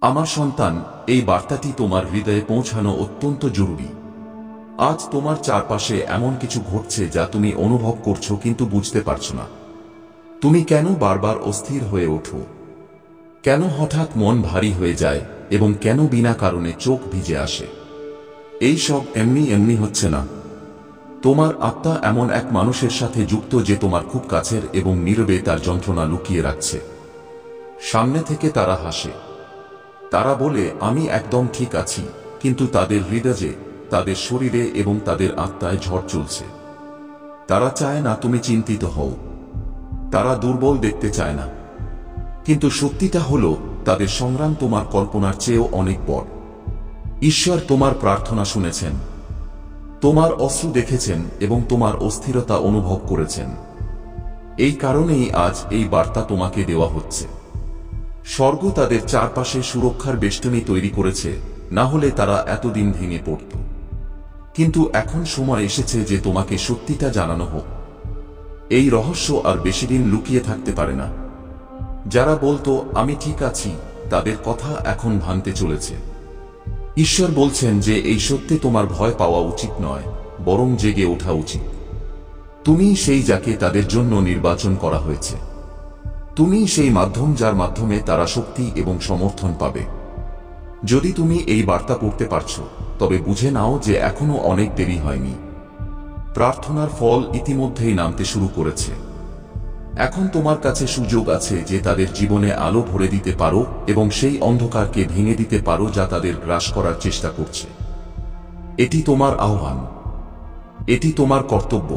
আমার সন্তান, এই বার্তাটি তোমার হৃদয়ে পৌঁছানো অত্যন্ত জরুরি। আজ তোমার চারপাশে এমন কিছু ঘটছে যা তুমি অনুভব করছো কিন্তু বুঝতে পারছো না। তুমি কেন বারবার অস্থির হয়ে ওঠো? কেন হঠাৎ মন ভারী হয়ে যায় এবং কেন বিনা কারণে চোখ ভিজে আসে? এই সব এমনি এমনি হচ্ছে না। তোমার আত্মা এমন এক মানুষের সাথে যুক্ত যে তোমার খুব কাছের এবং নীরবে তার যন্ত্রণা লুকিয়ে রাখছে। সামনে থেকে তারা হাসে, তারা বলে আমি একদম ঠিক আছি, কিন্তু তাদের হৃদয়ে, তাদের শরীরে এবং তাদের আত্মায় ঝড় চলছে। তারা চায় না তুমি চিন্তিত হও, তারা দুর্বল দেখতে চায় না, কিন্তু সত্যিটা হলো তাদের সংগ্রাম তোমার কল্পনার চেয়েও অনেক বড়। ঈশ্বর তোমার প্রার্থনা শুনেছেন, তোমার অশ্রু দেখেছেন এবং তোমার অস্থিরতা অনুভব করেছেন। এই কারণেই আজ এই বার্তা তোমাকে দেওয়া হচ্ছে। স্বর্গ তাদের চারপাশে সুরক্ষার বেষ্টনী তৈরি করেছে, না হলে তারা এতদিন ভেঙে পড়ত। কিন্তু এখন সময় এসেছে যে তোমাকে সত্যিটা জানানো হোক। এই রহস্য আর বেশিদিন লুকিয়ে থাকতে পারে না। যারা বলতো আমি ঠিক আছি, তাদের কথা এখন ভাঙতে চলেছে। ঈশ্বর বলছেন যে এই সত্যি তোমার ভয় পাওয়া উচিত নয়, বরং জেগে ওঠা উচিত। তুমি সেই যাকে তাদের জন্য নির্বাচন করা হয়েছে। তুমি সেই মাধ্যম যার মাধ্যমে তারা শক্তি এবং সমর্থন পাবে। যদি তুমি এই বার্তা পড়তে পারছো, তবে বুঝে নাও যে এখনো অনেক দেরি হয়নি। প্রার্থনার ফল ইতিমধ্যেই নামতে শুরু করেছে। এখন তোমার কাছে সুযোগ আছে যে তাদের জীবনে আলো ভরে দিতে পারো এবং সেই অন্ধকারকে ভেঙে দিতে পারো যা তাদের গ্রাস করার চেষ্টা করছে। এটি তোমার আহ্বান, এটি তোমার কর্তব্য।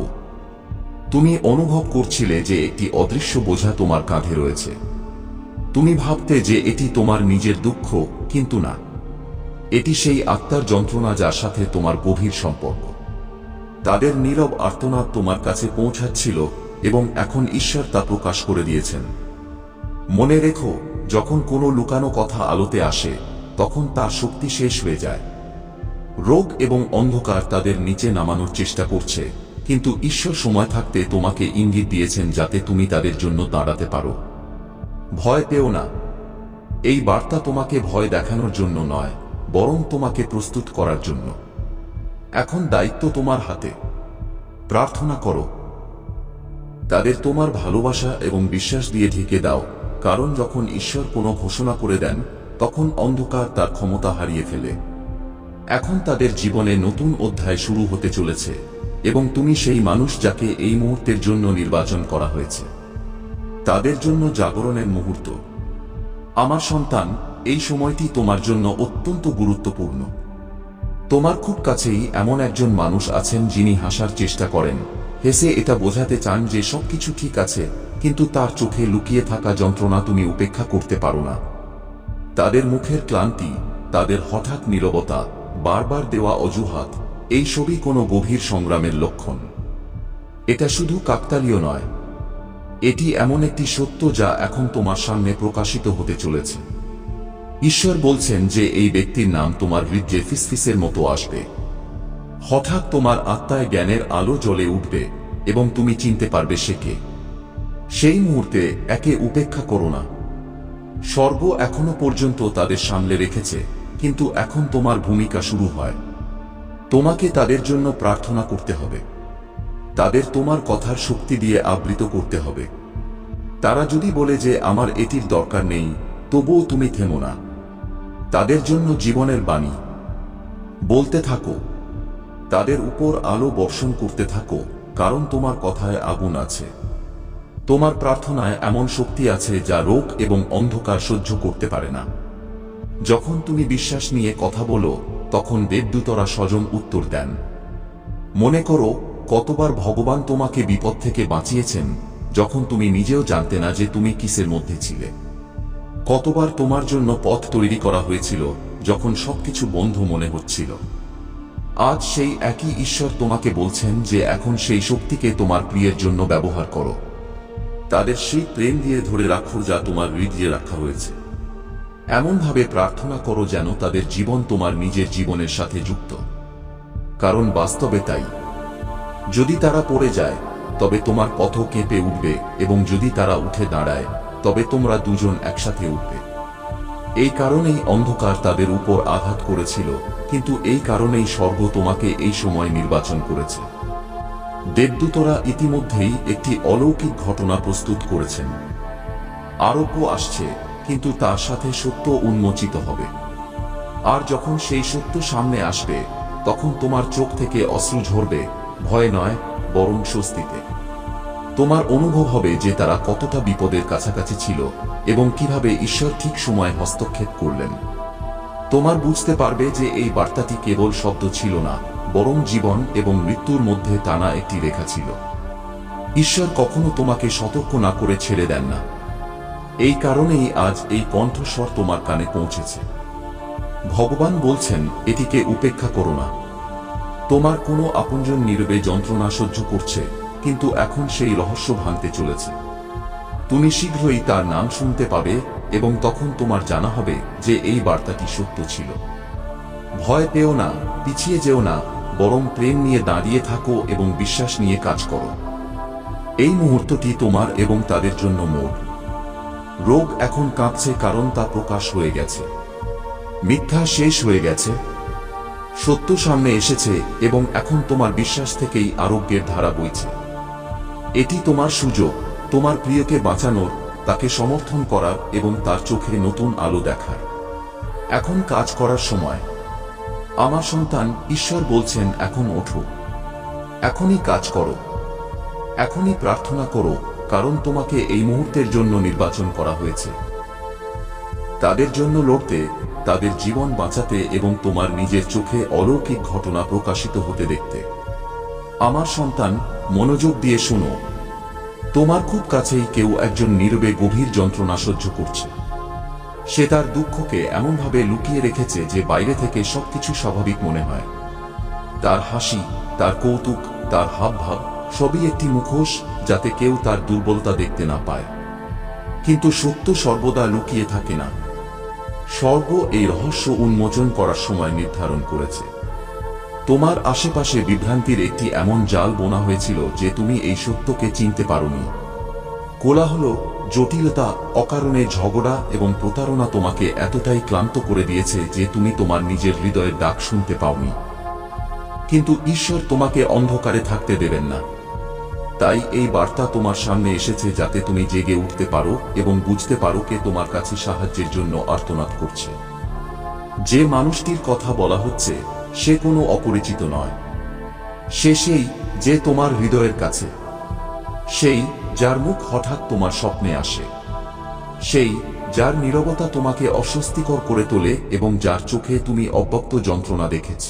তুমি অনুভব করছিলে যে একটি অদৃশ্য বোঝা তোমার কাঁধে রয়েছে। তুমি ভাবতে যে এটি তোমার নিজের দুঃখ, কিন্তু না, এটি সেই আত্মার যন্ত্রণা যার সাথে তোমার গভীর সম্পর্ক। তাদের নীরব আর্তনাদ তোমার কাছে পৌঁছাচ্ছিল এবং এখন ঈশ্বর তা প্রকাশ করে দিয়েছেন। মনে রেখো, যখন কোনো লুকানো কথা আলোতে আসে, তখন তার শক্তি শেষ হয়ে যায়। রোগ এবং অন্ধকার তাদের নিচে নামানোর চেষ্টা করছে, কিন্তু ঈশ্বর সময় থাকতে তোমাকে ইঙ্গিত দিয়েছেন যাতে তুমি তাদের জন্য দাঁড়াতে পারো। ভয় পেও না। এই বার্তা তোমাকে ভয় দেখানোর জন্য নয়, বরং তোমাকে প্রস্তুত করার জন্য। এখন দায়িত্ব তোমার হাতে। প্রার্থনা করো। তাদের তোমার ভালোবাসা এবং বিশ্বাস দিয়ে ঢেকে দাও, কারণ যখন ঈশ্বর কোনো ঘোষণা করে দেন, তখন অন্ধকার তার ক্ষমতা হারিয়ে ফেলে। এখন তাদের জীবনে নতুন অধ্যায় শুরু হতে চলেছে, এবং তুমি সেই মানুষ যাকে এই মুহূর্তের জন্য নির্বাচন করা হয়েছে। তাদের জন্য জাগরণের মুহূর্ত। আমার সন্তান, এই সময়টি তোমার জন্য অত্যন্ত গুরুত্বপূর্ণ। তোমার খুব কাছেই এমন একজন মানুষ আছেন যিনি হাসার চেষ্টা করেন, হেসে এটা বোঝাতে চান যে সবকিছু ঠিক আছে, কিন্তু তার চোখে লুকিয়ে থাকা যন্ত্রণা তুমি উপেক্ষা করতে পারো না। তাদের মুখের ক্লান্তি, তাদের হঠাৎ নীরবতা, বারবার দেওয়া অজুহাত, এই সবই কোনো গভীর সংগ্রামের লক্ষণ। এটা শুধু কাকতালীয় নয়, এটি এমন একটি সত্য যা এখন তোমার সামনে প্রকাশিত হতে চলেছে। ঈশ্বর বলছেন যে এই ব্যক্তির নাম তোমার হৃদয়ে ফিসফিসের মতো আসবে। হঠাৎ তোমার আত্মায় জ্ঞানের আলো জ্বলে উঠবে এবং তুমি চিনতে পারবে সে কে। সেই মুহূর্তে একে উপেক্ষা করো না। স্বর্গ এখনো পর্যন্ত তাদের সামনে রেখেছে, কিন্তু এখন তোমার ভূমিকা শুরু হয়। তোমাকে তাদের জন্য প্রার্থনা করতে হবে। তাদের তোমার কথার শক্তি দিয়ে আবৃত করতে হবে। তারা যদি বলে যে আমার এটির দরকার নেই, তবুও তুমি থেমো না। তাদের জন্য জীবনের বাণী বলতে থাকো। তাদের উপর আলো বর্ষণ করতে থাকো, কারণ তোমার কথায় আগুন আছে। তোমার প্রার্থনায় এমন শক্তি আছে যা রোগ এবং অন্ধকার সহ্য করতে পারে না। যখন তুমি বিশ্বাস নিয়ে কথা বলো, তখন দেবদূতরা স্বজন উত্তর দেন। মনে করো, কতবার ভগবান তোমাকে বিপদ থেকে বাঁচিয়েছেন, যখন তুমি নিজেও জানতে না যে তুমি কিসের মধ্যে ছিলে। কতবার তোমার জন্য পথ তৈরি করা হয়েছিল, যখন সবকিছু বন্ধ মনে হচ্ছিল। আজ সেই একই ঈশ্বর তোমাকে বলছেন যে এখন সেই শক্তিকে তোমার প্রিয়ের জন্য ব্যবহার করো। তাদের সেই প্রেম দিয়ে ধরে রাখো যা তোমার হৃদয়ে রাখা হয়েছে। এমনভাবে প্রার্থনা করো যেন তাদের জীবন তোমার নিজের জীবনের সাথে যুক্ত। কারণ বাস্তবে তাই। যদি তারা পড়ে যায়, তবে তোমার পথও কেঁপে উঠবে, এবং যদি তারা উঠে দাঁড়ায়, তবে তোমরা দুজন একসাথে উঠবে। এই কারণেই অন্ধকার তাদের উপর আঘাত করেছিল, কিন্তু এই কারণেই স্বর্গ তোমাকে এই সময় নির্বাচন করেছে। দেবদূতরা ইতিমধ্যেই একটি অলৌকিক ঘটনা প্রস্তুত করেছেন। আরোগ্য আসছে, কিন্তু তার সাথে সত্য উন্মোচিত হবে। আর যখন সেই সত্য সামনে আসবে, তখন তোমার চোখ থেকে অশ্রু ঝরবে, ভয় নয়, বরং স্বস্তিতে। তোমার অনুভব হবে যে তারা কতটা বিপদের কাছাকাছি ছিল এবং কিভাবে ঈশ্বর ঠিক সময়ে হস্তক্ষেপ করলেন। তোমার বুঝতে পারবে যে এই বার্তাটি কেবল শব্দ ছিল না, বরং জীবন এবং মৃত্যুর মধ্যে টানা একটি রেখা ছিল। ঈশ্বর কখনো তোমাকে সতর্ক না করে ছেড়ে দেন না। এই কারণেই আজ এই কণ্ঠস্বর তোমার কানে পৌঁছেছে। ভগবান বলছেন, এটিকে উপেক্ষা করো না। তোমার কোনো আপনজন নীরবে যন্ত্রণা সহ্য করছে, কিন্তু এখন সেই রহস্য ভাঙতে চলেছে। তুমি শীঘ্রই তার নাম শুনতে পাবে এবং তখন তোমার জানা হবে যে এই বার্তাটি সত্য ছিল। ভয় পেও না, পিছিয়ে যেও না, বরং প্রেম নিয়ে দাঁড়িয়ে থাকো এবং বিশ্বাস নিয়ে কাজ করো। এই মুহূর্তটি তোমার এবং তাদের জন্য মোড়। রোগ এখন কাঁপছে কারণ তা প্রকাশ হয়ে গেছে। মিথ্যা শেষ হয়ে গেছে, সত্য সামনে এসেছে এবং এখন তোমার বিশ্বাস থেকেই আরোগ্যের ধারা বইছে। এটি তোমার সুযোগ, তোমার প্রিয়কে বাঁচানোর, তাকে সমর্থন করার এবং তার চোখে নতুন আলো দেখার। এখন কাজ করার সময়। আমার সন্তান, ঈশ্বর বলছেন, এখন ওঠো, এখনই কাজ করো, এখনই প্রার্থনা করো, কারণ তোমাকে এই মুহূর্তের জন্য নির্বাচন করা হয়েছে। তাদের জন্য লড়তে, তাদের জীবন বাঁচাতে এবং তোমার নিজের চোখে অলৌকিক ঘটনা প্রকাশিত হতে দেখতে। আমার সন্তান, মনোযোগ দিয়ে শোনো। তোমার খুব কাছেই কেউ একজন নীরবে গভীর যন্ত্রণা সহ্য করছে। সে তার দুঃখকে এমনভাবে লুকিয়ে রেখেছে যে বাইরে থেকে সবকিছু স্বাভাবিক মনে হয়। তার হাসি, তার কৌতুক, তার হাবভাব সবই একটি মুখোশ, যাতে কেউ তার দুর্বলতা দেখতে না পায়। কিন্তু সত্য সর্বদা লুকিয়ে থাকে না। স্বর্গ এই রহস্য উন্মোচন করার সময় নির্ধারণ করেছে। তোমার আশেপাশে বিভ্রান্তির একটি এমন জাল বোনা হয়েছিল যে তুমি এই সত্যকে চিনতে পারোনি। কোলাহল, জটিলতা, অকারণে ঝগড়া এবং প্রতারণা তোমাকে এতটাই ক্লান্ত করে দিয়েছে যে তুমি তোমার নিজের হৃদয়ের ডাক শুনতে পাওনি। কিন্তু ঈশ্বর তোমাকে অন্ধকারে থাকতে দেবেন না। তাই এই বার্তা তোমার সামনে এসেছে যাতে তুমি জেগে উঠতে পারো এবং বুঝতে পারো কে তোমার কাছে সাহায্যের জন্য আর্তনাদ করছে। যে মানুষটির কথা বলা হচ্ছে সে কোনো অপরিচিত নয়। সে সেই যে তোমার হৃদয়ের কাছে, সেই যার মুখ হঠাৎ তোমার স্বপ্নে আসে, সেই যার নীরবতা তোমাকে অস্বস্তিকর করে তোলে এবং যার চোখে তুমি অব্যক্ত যন্ত্রণা দেখেছ।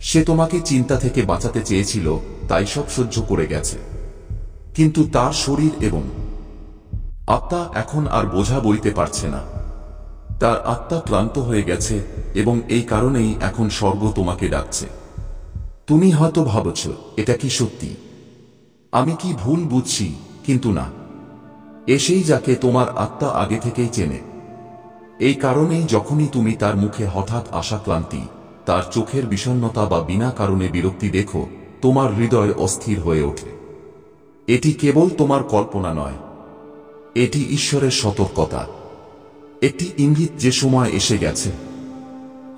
সে তোমাকে চিন্তা থেকে বাঁচাতে চেয়েছিল, তাই সব সহ্য করে গেছে। কিন্তু তার শরীর এবং আত্মা এখন আর বোঝা বইতে পারছে না। তার আত্মা ক্লান্ত হয়ে গেছে এবং এই কারণেই এখন স্বর্গ তোমাকে ডাকছে। তুমি হয়তো ভাবছ, এটা কি সত্যি? আমি কি ভুল বুঝছি? কিন্তু না, এসেই যাকে তোমার আত্মা আগে থেকেই চেনে। এই কারণেই যখনই তুমি তার মুখে হঠাৎ আসা ক্লান্তি, তার চোখের বিষণ্ণতা বা বিনা কারণে বিরক্তি দেখো, তোমার হৃদয় অস্থির হয়ে ওঠে। এটি কেবল তোমার কল্পনা নয়, এটি ঈশ্বরের সতর্কতা, একটি ইঙ্গিত যে সময় এসে গেছে।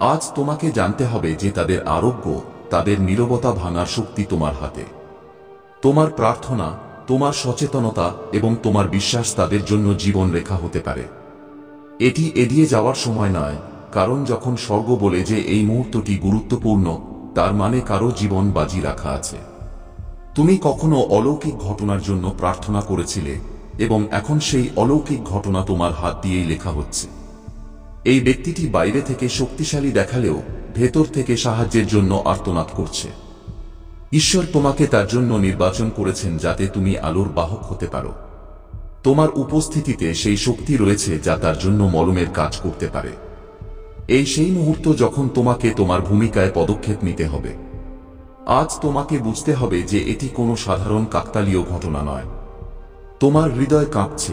আজ তোমাকে জানতে হবে যে তাদের আরোগ্য, তাদের নীরবতা ভাঙার শক্তি তোমার হাতে। তোমার প্রার্থনা, তোমার সচেতনতা এবং তোমার বিশ্বাস তাদের জন্য জীবন রেখা হতে পারে। এটি এড়িয়ে যাওয়ার সময় নয়, কারণ যখন স্বর্গ বলে যে এই মুহূর্তটি গুরুত্বপূর্ণ, তার মানে কারো জীবন বাজি রাখা আছে। তুমি কখনো অলৌকিক ঘটনার জন্য প্রার্থনা করেছিলে এবং এখন সেই অলৌকিক ঘটনা তোমার হাত দিয়েই লেখা হচ্ছে। এই ব্যক্তিটি বাইরে থেকে শক্তিশালী দেখালেও ভেতর থেকে সাহায্যের জন্য আর্তনাদ করছে। ঈশ্বর তোমাকে তার জন্য নির্বাচন করেছেন যাতে তুমি আলোর বাহক হতে পারো। তোমার উপস্থিতিতে সেই শক্তি রয়েছে যা তার জন্য মলমের কাজ করতে পারে। এই সেই মুহূর্ত যখন তোমাকে তোমার ভূমিকায় পদক্ষেপ নিতে হবে। আজ তোমাকে বুঝতে হবে যে এটি কোনো সাধারণ কাকতালীয় ঘটনা নয়। তোমার হৃদয় কাঁপছে,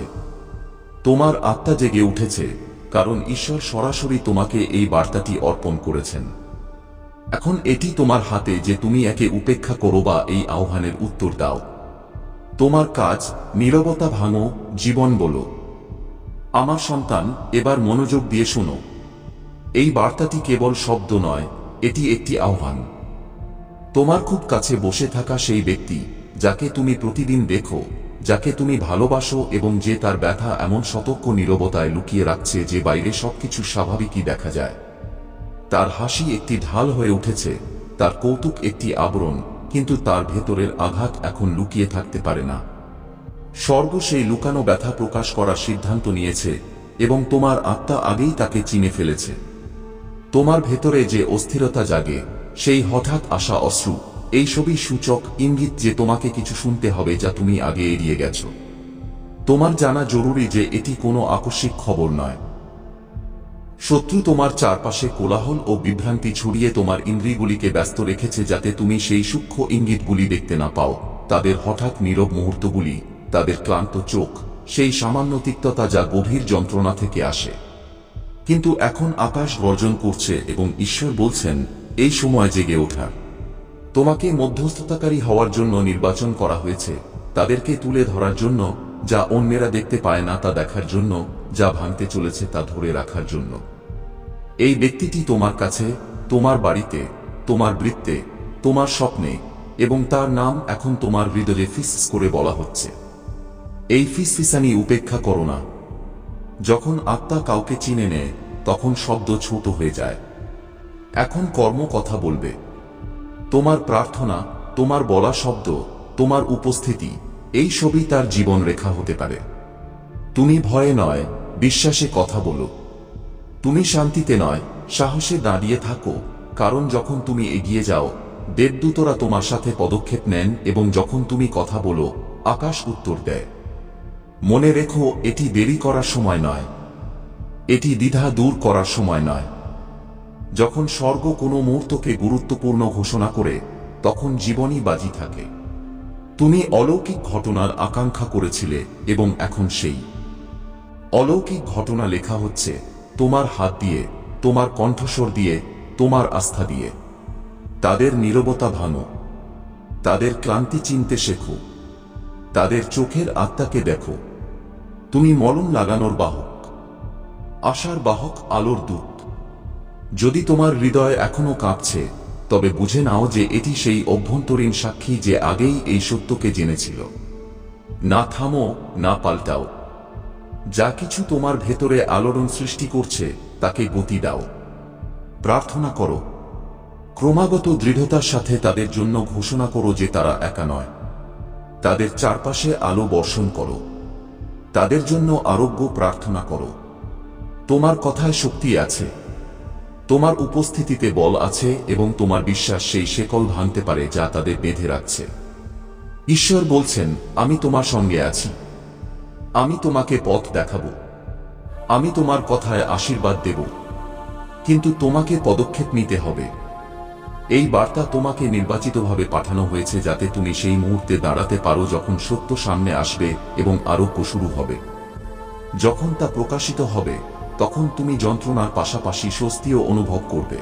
তোমার আত্মা জেগে উঠেছে, কারণ ঈশ্বর সরাসরি তোমাকে এই বার্তাটি অর্পণ করেছেন। এখন এটি তোমার হাতে যে তুমি একে উপেক্ষা করো বা এই আহ্বানের উত্তর দাও। তোমার কাজ, নীরবতা ভাঙো, জীবন বলো। আমার সন্তান, এবার মনোযোগ দিয়ে শোনো। এই বার্তাটি কেবল শব্দ নয়, এটি একটি আহ্বান। তোমার খুব কাছে বসে থাকা সেই ব্যক্তি, যাকে তুমি প্রতিদিন দেখো, যাকে তুমি ভালোবাসো এবং যে তার ব্যথা এমন সতর্ক নীরবতায় লুকিয়ে রাখছে যে বাইরে সবকিছু স্বাভাবিকই দেখা যায়। তার হাসি একটি ঢাল হয়ে উঠেছে, তার কৌতুক একটি আবরণ, কিন্তু তার ভেতরের আঘাত এখন লুকিয়ে থাকতে পারে না। স্বর্গ সেই লুকানো ব্যথা প্রকাশ করার সিদ্ধান্ত নিয়েছে এবং তোমার আত্মা আগেই তাকে চিনে ফেলেছে। তোমার ভেতরে যে অস্থিরতা জাগে, সেই হঠাৎ আসা অশ্রু, এই সবই সূচক, ইঙ্গিত যে তোমাকে কিছু শুনতে হবে যা তুমি আগে এড়িয়ে গেছ। তোমার জানা জরুরি যে এটি কোনো আকস্মিক খবর নয়। শত্রু তোমার চারপাশে কোলাহল ও বিভ্রান্তি ছড়িয়ে তোমার ইন্দ্রিয়গুলিকে ব্যস্ত রেখেছে যাতে তুমি সেই সূক্ষ্ম ইঙ্গিতগুলি দেখতে না পাও, তাদের হঠাৎ নীরব মুহূর্তগুলি, তাদের ক্লান্ত চোখ, সেই সামান্য তিক্ততা যা গভীর যন্ত্রণা থেকে আসে। কিন্তু এখন আকাশ গর্জন করছে এবং ঈশ্বর বলছেন, এই সময় জেগে ওঠা। তোমাকে মধ্যস্থতাকারী হওয়ার জন্য নির্বাচন করা হয়েছে, তাদেরকে তুলে ধরার জন্য, যা অন্যেরা দেখতে পায় না তা দেখার জন্য, যা ভাঙতে চলেছে তা ধরে রাখার জন্য। এই ব্যক্তিটি তোমার কাছে, তোমার বাড়িতে, তোমার বৃত্তে, তোমার স্বপ্নে, এবং তার নাম এখন তোমার হৃদয়ে ফিসফিস করে বলা হচ্ছে। এই ফিসফিসানি উপেক্ষা করো না। যখন আত্মা কাউকে চিনে নেয়, তখন শব্দ ছোট হয়ে যায়। এখন কর্ম কথা বলবে। তোমার প্রার্থনা, তোমার বলা শব্দ, তোমার উপস্থিতি, এই সবই তার জীবন রেখা হতে পারে। তুমি ভয়ে নয়, বিশ্বাসে কথা বলো। তুমি শান্তিতে নয়, সাহসে দাঁড়িয়ে থাকো, কারণ যখন তুমি এগিয়ে যাও, দেবদূতরা তোমার সাথে পদক্ষেপ নেন এবং যখন তুমি কথা বলো, আকাশ উত্তর দেয়। মনে রেখো, এটি দেরি করার সময় নয়, এটি দ্বিধা দূর করার সময় নয়। যখন স্বর্গ কোনো মুহূর্তকে গুরুত্বপূর্ণ ঘোষণা করে, তখন জীবনই বাজি থাকে। তুমি অলৌকিক ঘটনার আকাঙ্ক্ষা করেছিলে এবং এখন সেই অলৌকিক ঘটনা লেখা হচ্ছে তোমার হাত দিয়ে, তোমার কণ্ঠস্বর দিয়ে, তোমার আস্থা দিয়ে। তাদের নীরবতা ভাঙো, তাদের ক্লান্তি চিনতে শেখো, তাদের চোখের আত্মাকে দেখো। তুমি মলম লাগানোর বাহক, আশার বাহক, আলোর দূত। যদি তোমার হৃদয় এখনো কাঁপছে, তবে বুঝে নাও যে এটি সেই অভ্যন্তরীণ সাক্ষী যে আগেই এই সত্যকে জেনেছিল। না থামো, না পাল্টাও। যা কিছু তোমার ভেতরে আলোড়ন সৃষ্টি করছে, তাকে গতি দাও। প্রার্থনা করো, ক্রমাগত দৃঢ়তার সাথে তাদের জন্য ঘোষণা করো যে তারা একা নয়। তাদের চারপাশে আলো বর্ষণ করো, তাদের জন্য আরোগ্য প্রার্থনা করো। তোমার কথায় শক্তি আছে, তোমার উপস্থিতিতে বল আছে এবং তোমার বিশ্বাস সেই শেকল ভাঙতে পারে যা তাদের বেঁধে রাখছে। ঈশ্বর বলছেন, আমি তোমার সঙ্গে আছি, আমি তোমাকে পথ দেখাবো, আমি তোমার কথায় আশীর্বাদ দেব, কিন্তু তোমাকে পদক্ষেপ নিতে হবে। এই বার্তা তোমাকে নির্বাচিতভাবে পাঠানো হয়েছে যাতে তুমি সেই মুহূর্তে দাঁড়াতে পারো যখন সত্য সামনে আসবে এবং আরোগ্য শুরু হবে। যখন তা প্রকাশিত হবে, তখন তুমি যন্ত্রণার পাশাপাশি স্বস্তিও অনুভব করবে।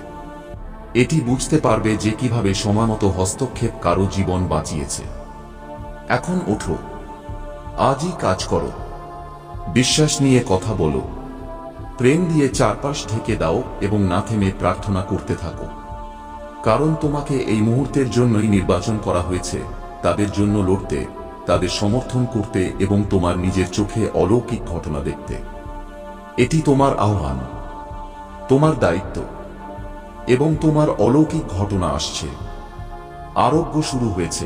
এটি বুঝতে পারবে যে কিভাবে সময়মতো হস্তক্ষেপ কারো জীবন বাঁচিয়েছে। এখন ওঠো, আজই কাজ করো, বিশ্বাস নিয়ে কথা বলো, প্রেম দিয়ে চারপাশ ঢেকে দাও এবং না থেমে প্রার্থনা করতে থাকো। কারণ তোমাকে এই মুহূর্তের জন্যই নির্বাচন করা হয়েছে, তাদের জন্য লড়তে, তাদের সমর্থন করতে এবং তোমার নিজের চোখে অলৌকিক ঘটনা দেখতে। এটি তোমার আহ্বান, তোমার দায়িত্ব, এবং তোমার অলৌকিক ঘটনা আসছে। আরোগ্য শুরু হয়েছে।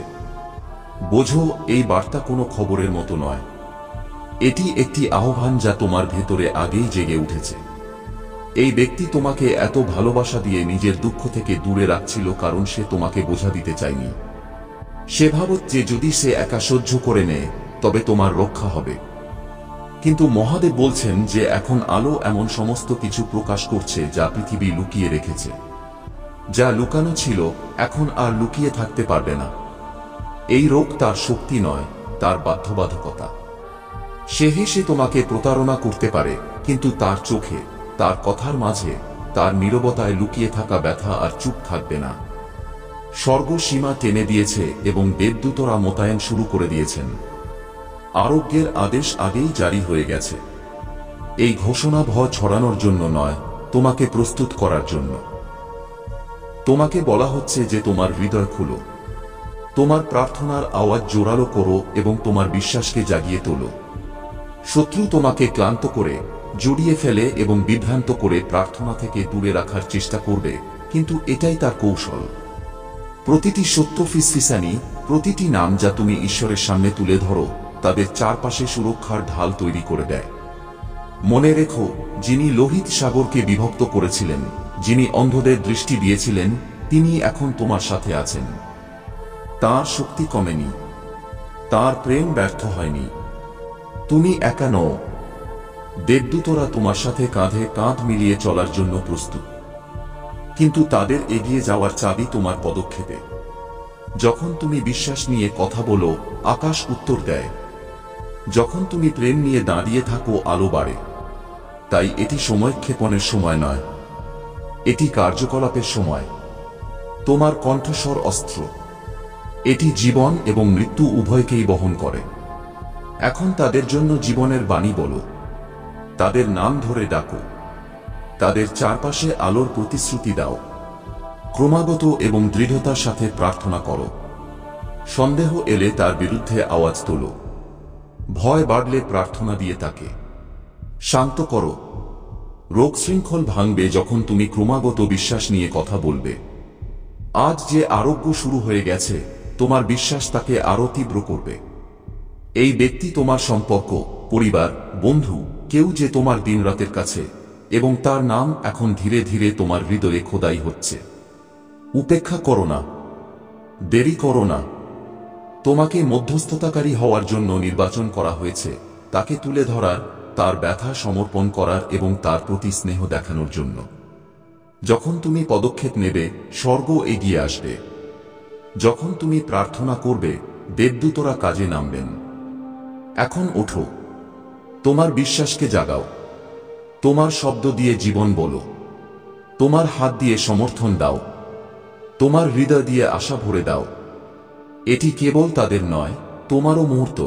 বোঝো, এই বার্তা কোনো খবরের মতো নয়, এটি একটি আহ্বান যা তোমার ভেতরে আগেই জেগে উঠেছে। এই ব্যক্তি তোমাকে এত ভালোবাসা দিয়ে নিজের দুঃখ থেকে দূরে রাখছিল কারণ সে তোমাকে বোঝা দিতে চায়নি। সে ভাবত যে যদি সে একা সহ্য করে নেয়, তবে তোমার রক্ষা হবে। কিন্তু মহাদেব বলছেন যে এখন আলো এমন সমস্ত কিছু প্রকাশ করছে যা পৃথিবী লুকিয়ে রেখেছে। যা লুকানো ছিল, এখন আর লুকিয়ে থাকতে পারবে না। এই রোগ তার শক্তি নয়, তার বাধ্যবাধকতা। সে হেসে তোমাকে প্রতারণা করতে পারে, কিন্তু তার চোখে, তার কথার মাঝে, তার নীরবতায় লুকিয়ে থাকা ব্যথা আর চুপ থাকবে না। স্বর্গ সীমা টেনে দিয়েছে এবং দেবদূতরা মোতায়েন শুরু করে দিয়েছেন। আরোগ্যের আদেশ আগেই জারি হয়ে গেছে। এই ঘোষণা ভয় ছড়ানোর জন্য নয়, তোমাকে প্রস্তুত করার জন্য। তোমাকে বলা হচ্ছে যে তোমার হৃদয় খুলো, তোমার প্রার্থনার আওয়াজ জোরালো করো এবং তোমার বিশ্বাসকে জাগিয়ে তোলো। শত্রু তোমাকে ক্লান্ত করে, জড়িয়ে ফেলে এবং বিভ্রান্ত করে প্রার্থনা থেকে দূরে রাখার চেষ্টা করবে, কিন্তু এটাই তার কৌশল। প্রতিটি সত্য ফিসফিসানি, প্রতিটি নাম যা তুমি ঈশ্বরের সামনে তুলে ধরো, তাদের চারপাশে সুরক্ষার ঢাল তৈরি করে দেয়। মনে রেখো, যিনি লোহিত সাগরকে বিভক্ত করেছিলেন, যিনি অন্ধদের দৃষ্টি দিয়েছিলেন, তিনি এখন তোমার সাথে আছেন। তাঁর শক্তি কমেনি, তাঁর প্রেম ব্যর্থ হয়নি। তুমি একা নও। দেবদূতরা তোমার সাথে কাঁধে কাঁধ মিলিয়ে চলার জন্য প্রস্তুত, কিন্তু তাদের এগিয়ে যাওয়ার চাবি তোমার পদক্ষেপে। যখন তুমি বিশ্বাস নিয়ে কথা বলো, আকাশ উত্তর দেয়। যখন তুমি প্রেম নিয়ে দাঁড়িয়ে থাকো, আলো বাড়ে। তাই এটি সময়ক্ষেপণের সময় নয়, এটি কার্যকলাপের সময়। তোমার কণ্ঠস্বর অস্ত্র, এটি জীবন এবং মৃত্যু উভয়কেই বহন করে। এখন তাদের জন্য জীবনের বাণী বলো, তাদের নাম ধরে ডাকো, তাদের চারপাশে আলোর প্রতিশ্রুতি দাও। ক্রমাগত এবং দৃঢ়তার সাথে প্রার্থনা করো। সন্দেহ এলে তার বিরুদ্ধে আওয়াজ তোলো। ভয় বাড়লে প্রার্থনা দিয়ে তাকে শান্ত করো। রোগ শৃঙ্খল ভাঙবে যখন তুমি ক্রমাগত বিশ্বাস নিয়ে কথা বলবে। আজ যে আরোগ্য শুরু হয়ে গেছে, তোমার বিশ্বাস তাকে আরো তীব্র করবে। এই ব্যক্তি তোমার সম্পর্ক, পরিবার, বন্ধু, কেউ যে তোমার দিনরাতের কাছে, এবং তার নাম এখন ধীরে ধীরে তোমার হৃদয়ে খোদাই হচ্ছে। উপেক্ষা করো না, দেরি করো না। তোমাকে মধ্যস্থতাকারী হওয়ার জন্য নির্বাচন করা হয়েছে, তাকে তুলে ধরার, তার ব্যথা সমর্পণ করার এবং তার প্রতি স্নেহ দেখানোর জন্য। যখন তুমি পদক্ষেপ নেবে, স্বর্গ এগিয়ে আসবে। যখন তুমি প্রার্থনা করবে, দেবদূতরা কাজে নামবেন। এখন ওঠো, তোমার বিশ্বাসকে জাগাও। তোমার শব্দ দিয়ে জীবন বলো, তোমার হাত দিয়ে সমর্থন দাও, তোমার হৃদয় দিয়ে আশা ভরে দাও। এটি কেবল তাদের নয়, তোমারও মুহূর্ত,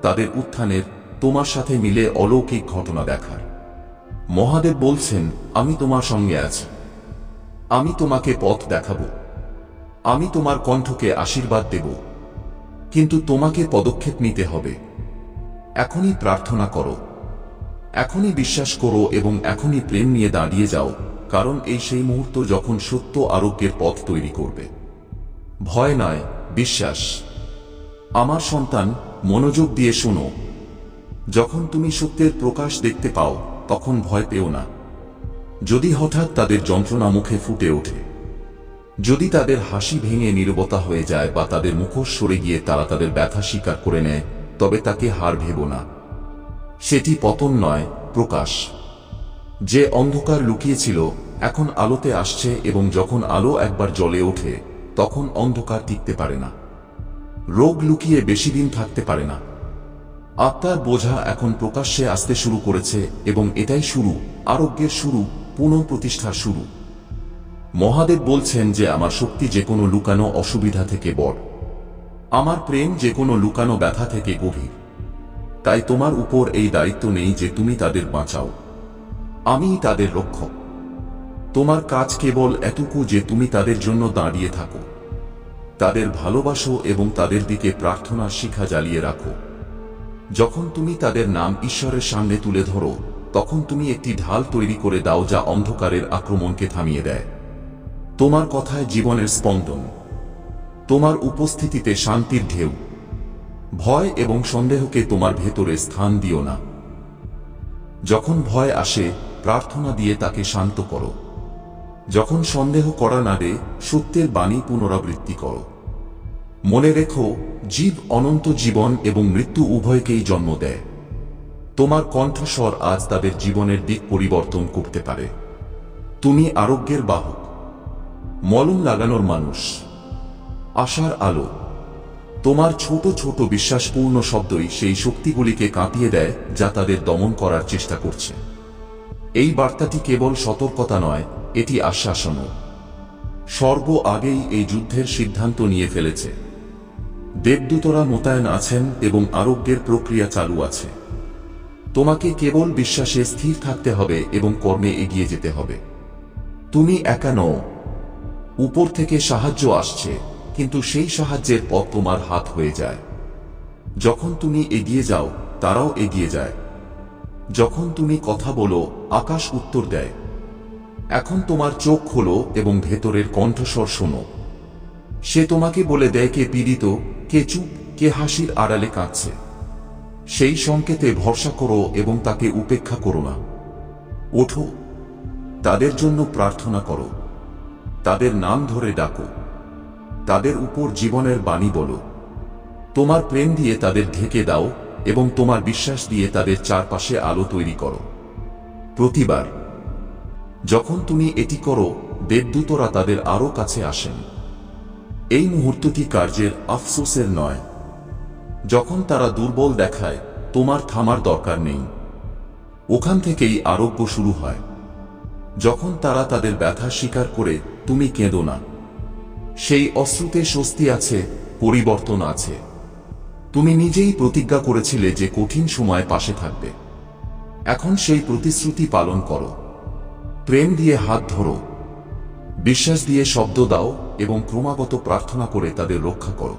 তাদের উত্থানের, তোমার সাথে মিলে অলৌকিক ঘটনা দেখার। মহাদেব বলছেন, আমি তোমার সঙ্গে আছি। আমি তোমাকে পথ দেখাবো। আমি তোমার কণ্ঠকে আশীর্বাদ দেব। কিন্তু তোমাকে পদক্ষেপ নিতে হবে। এখনই প্রার্থনা করো, এখনই বিশ্বাস করো এবং এখনই প্রেম নিয়ে দাঁড়িয়ে যাও, কারণ এই সেই মুহূর্ত যখন সত্য আরোগ্যের পথ তৈরি করবে। ভয় নয়, বিশ্বাস। আমার সন্তান, মনোযোগ দিয়ে শোনো। যখন তুমি সত্যের প্রকাশ দেখতে পাও, তখন ভয় পেও না। যদি হঠাৎ তাদের যন্ত্রণা মুখে ফুটে ওঠে, যদি তাদের হাসি ভেঙে নীরবতা হয়ে যায় বা তাদের মুখোশ সরে গিয়ে তারা তাদের ব্যথা স্বীকার করে নেয়, তবে তাকে হার ভেবো না। সেটি পতন নয়, প্রকাশ। যে অন্ধকার লুকিয়েছিল, এখন আলোতে আসছে, এবং যখন আলো একবার জ্বলে ওঠে, তখন অন্ধকার টিকতে পারে না। রোগ লুকিয়ে বেশি দিন থাকতে পারে না। আত্মার বোঝা এখন প্রকাশ্যে আসতে শুরু করেছে, এবং এটাই শুরু, আরোগ্যের শুরু, পুনঃপ্রতিষ্ঠার শুরু। মহাদেব বলছেন যে আমার শক্তি যে কোনো লুকানো অসুবিধা থেকে বড়। আমার প্রেম যে কোনো লুকানো ব্যথা থেকে গভীর। তাই তোমার উপর এই দায়িত্ব নেই যে তুমি তাদের বাঁচাও। আমিই তাদের রক্ষক। তোমার কাজ কেবল এটুকু যে তুমি তাদের জন্য দাঁড়িয়ে থাকো, তাদের ভালোবাসো এবং তাদের দিকে প্রার্থনার শিখা জ্বালিয়ে রাখো। যখন তুমি তাদের নাম ঈশ্বরের সামনে তুলে ধরো, তখন তুমি একটি ঢাল তৈরি করে দাও যা অন্ধকারের আক্রমণকে থামিয়ে দেয়। তোমার কথায় জীবনের স্পন্দন, তোমার উপস্থিতিতে শান্তির ঢেউ। ভয় এবং সন্দেহকে তোমার ভেতরে স্থান দিও না। যখন ভয় আসে, প্রার্থনা দিয়ে তাকে শান্ত করো। যখন সন্দেহ করা নাড়ে, সত্যের বাণী পুনরাবৃত্তি করো। মনে রেখো, জীব অনন্ত জীবন এবং মৃত্যু উভয়কেই জন্ম দেয়। তোমার কণ্ঠস্বর আজ তাদের জীবনের দিক পরিবর্তন করতে পারে। তুমি আরোগ্যের বাহক, মলম লাগানোর মানুষ, আশার আলো। তোমার ছোট ছোট বিশ্বাসপূর্ণ শব্দই সেই শক্তিগুলিকে কাঁপিয়ে দেয় যা তাদের দমন করার চেষ্টা করছে। এই বার্তাটি কেবল সতর্কতা নয়, এটি আশ্বাসনও। স্বর্গ আগেই এই যুদ্ধের সিদ্ধান্ত নিয়ে ফেলেছে। দেবদূতরা মোতায়েন আছেন এবং আরোগ্যের প্রক্রিয়া চালু আছে। তোমাকে কেবল বিশ্বাসে স্থির থাকতে হবে এবং কর্মে এগিয়ে যেতে হবে। তুমি একা নও। উপর থেকে সাহায্য আসছে, কিন্তু সেই সাহায্যের পথ তোমার হাত হয়ে যায়। যখন তুমি এগিয়ে যাও, তারাও এগিয়ে যায়। যখন তুমি কথা বলো, আকাশ উত্তর দেয়। এখন তোমার চোখ খোলো এবং ভেতরের কণ্ঠস্বর শোনো। সে তোমাকে বলে দেয় কে পীড়িত, কে চুপ, কে হাসির আড়ালে কাঁদছে। সেই সংকেতে ভরসা করো এবং তাকে উপেক্ষা করো না। ওঠো, তাদের জন্য প্রার্থনা করো, তাদের নাম ধরে ডাকো, তাদের উপর জীবনের বাণী বলো। তোমার প্রেম দিয়ে তাদের ঢেকে দাও এবং তোমার বিশ্বাস দিয়ে তাদের চারপাশে আলো তৈরি করো। প্রতিবার যখন তুমি এটি করো, দেবদূতরা তাদের আরো কাছে আসেন। এই মুহূর্তটি কার্যের আফসোসের নয়। যখন তারা দুর্বল দেখায়, তোমার থামার দরকার নেই। ওখান থেকেই আরোগ্য শুরু হয়। যখন তারা তাদের ব্যথা স্বীকার করে, তুমি কেঁদো না। সেই অশ্রুতে স্বস্তি আছে, পরিবর্তন আছে। তুমি নিজেই প্রতিজ্ঞা করেছিলে যে কঠিন সময় পাশে থাকবে। এখন সেই প্রতিশ্রুতি পালন করো। প্রেম দিয়ে হাত ধরো, বিশ্বাস দিয়ে শব্দ দাও এবং ক্রমাগত প্রার্থনা করে তাদের রক্ষা করো।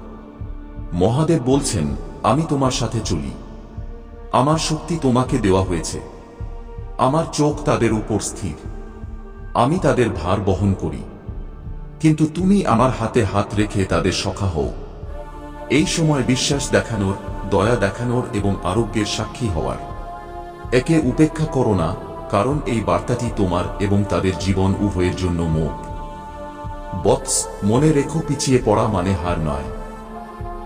মহাদেব বলছেন, আমি তোমার সাথে চলি। আমার শক্তি তোমাকে দেওয়া হয়েছে। আমার চোখ তাদের উপর স্থির। আমি তাদের ভার বহন করি, কিন্তু তুমি আমার হাতে হাত রেখে তাদের সখা হও। এই সময় বিশ্বাস দেখানোর, দয়া দেখানোর এবং আরোগ্যের সাক্ষী হওয়ার। একে উপেক্ষা করো না, কারণ এই বার্তাটি তোমার এবং তাদের জীবন উভয়ের জন্য মোট। বৎস, মনে রেখো, পিছিয়ে পড়া মানে হার নয়।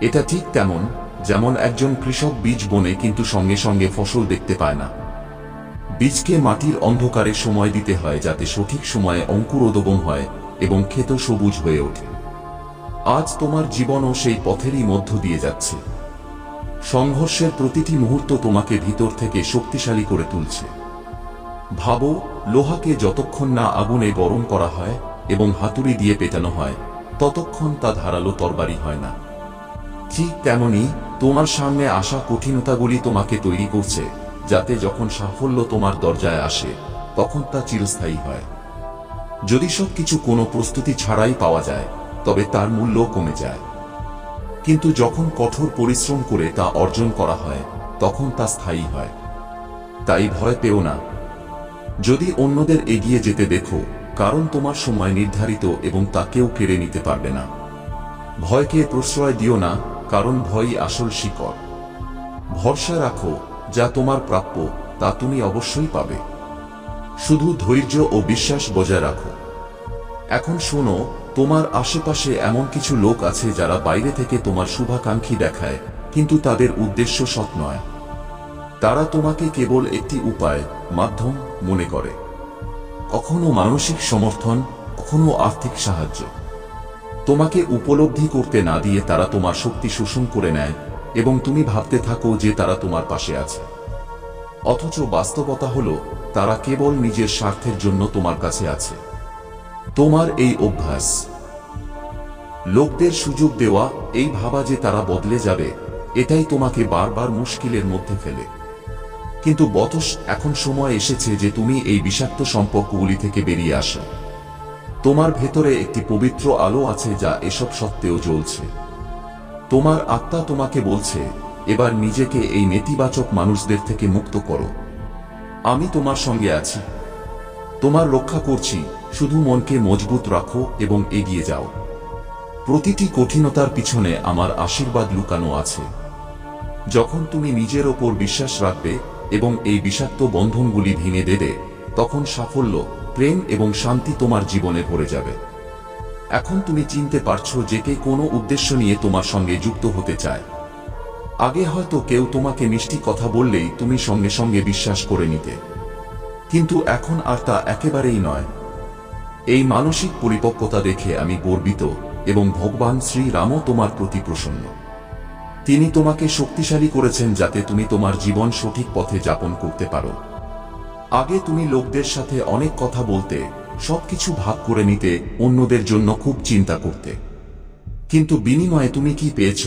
এটা ঠিক তেমন যেমন একজন কৃষক বীজ বোনে কিন্তু সঙ্গে সঙ্গে ফসল দেখতে পায় না। বীজকে মাটির অন্ধকারে সময় দিতে হয় যাতে সঠিক সময়ে অঙ্কুরোদ্গম হয় এবং ক্ষেত সবুজ হয়ে ওঠে। আজ তোমার জীবনও সেই পথেরই মধ্য দিয়ে যাচ্ছে। সংঘর্ষের প্রতিটি মুহূর্ত তোমাকে ভিতর থেকে শক্তিশালী করে তুলছে। ভাবো, লোহাকে যতক্ষণ না আগুনে গরম করা হয় এবং হাতুড়ি দিয়ে পেটানো হয়, ততক্ষণ তা ধারালো তরবারি হয় না। ঠিক তেমনি তোমার সামনে আসা কঠিনতাগুলি তোমাকে তৈরি করছে, যাতে যখন সাফল্য তোমার দরজায় আসে, তখন তা চিরস্থায়ী হয়। যদি সবকিছু কোনো প্রস্তুতি ছাড়াই পাওয়া যায়, তবে তার মূল্য কমে যায়। কিন্তু যখন কঠোর পরিশ্রম করে তা অর্জন করা হয়, তখন তা স্থায়ী হয়। তাই ভয় পেও না যদি অন্যদের এগিয়ে যেতে দেখো, কারণ তোমার সময় নির্ধারিত এবং তা কেউ কেড়ে নিতে পারবে না। ভয়কে প্রশ্রয় দিও না, কারণ ভয়ই আসল শিকড়। ভরসা রাখো, যা তোমার প্রাপ্য তা তুমি অবশ্যই পাবে। শুধু ধৈর্য ও বিশ্বাস বজায় রাখো। এখন শোনো, তোমার আশেপাশে এমন কিছু লোক আছে যারা বাইরে থেকে তোমার শুভাকাঙ্ক্ষী দেখায়, কিন্তু তাদের উদ্দেশ্য সৎ নয়। তারা তোমাকে কেবল একটি উপায়, মাধ্যম মনে করে। কখনো মানসিক সমর্থন, কখনো আর্থিক সাহায্য। তোমাকে উপলব্ধি করতে না দিয়ে তারা তোমার শক্তি শোষণ করে নেয় এবং তুমি ভাবতে থাকো যে তারা তোমার পাশে আছে। অথচ বাস্তবতা হলো, তারা কেবল নিজের স্বার্থের জন্য তোমার কাছে আছে। তোমার এই অভ্যাস, লোকদের সুযোগ দেওয়া, এই ভাবা যে তারা বদলে যাবে, এটাই তোমাকে বারবার মুশকিলের মধ্যে ফেলে। কিন্তু বতস, এখন সময় এসেছে যে তুমি এই বিষাক্ত সম্পর্কগুলি থেকে বেরিয়ে আসো। তোমার ভেতরে একটি পবিত্র আলো আছে যা এসব সত্ত্বেও জ্বলছে। তোমার আত্মা তোমাকে বলছে, এবার নিজেকে এই নেতিবাচক মানুষদের থেকে মুক্ত করো। আমি তোমার সঙ্গে আছি, তোমার রক্ষা করছি। শুধু মনকে মজবুত রাখো এবং এগিয়ে যাও। প্রতিটি কঠিনতার পিছনে আমার আশীর্বাদ লুকানো আছে। যখন তুমি নিজের ওপর বিশ্বাস রাখবে এবং এই বিষাক্ত বন্ধনগুলি ভেঙে দেবে, তখন সাফল্য, প্রেম এবং শান্তি তোমার জীবনে ভরে যাবে। এখন তুমি চিনতে পারছো যে কে কোনো উদ্দেশ্য নিয়ে তোমার সঙ্গে যুক্ত হতে চায়। আগে হয়তো কেউ তোমাকে মিষ্টি কথা বললেই তুমি সঙ্গে সঙ্গে বিশ্বাস করে নিতে, কিন্তু এখন আর তা একেবারেই নয়। এই মানসিক পরিপক্কতা দেখে আমি গর্বিত এবং ভগবান শ্রীরামও তোমার প্রতি প্রসন্ন। তিনি তোমাকে শক্তিশালী করেছেন যাতে তুমি তোমার জীবন সঠিক পথে যাপন করতে পারো। আগে তুমি লোকদের সাথে অনেক কথা বলতে, সবকিছু ভাগ করে নিতে, অন্যদের জন্য খুব চিন্তা করতে। কিন্তু বিনিময়ে তুমি কি পেয়েছ?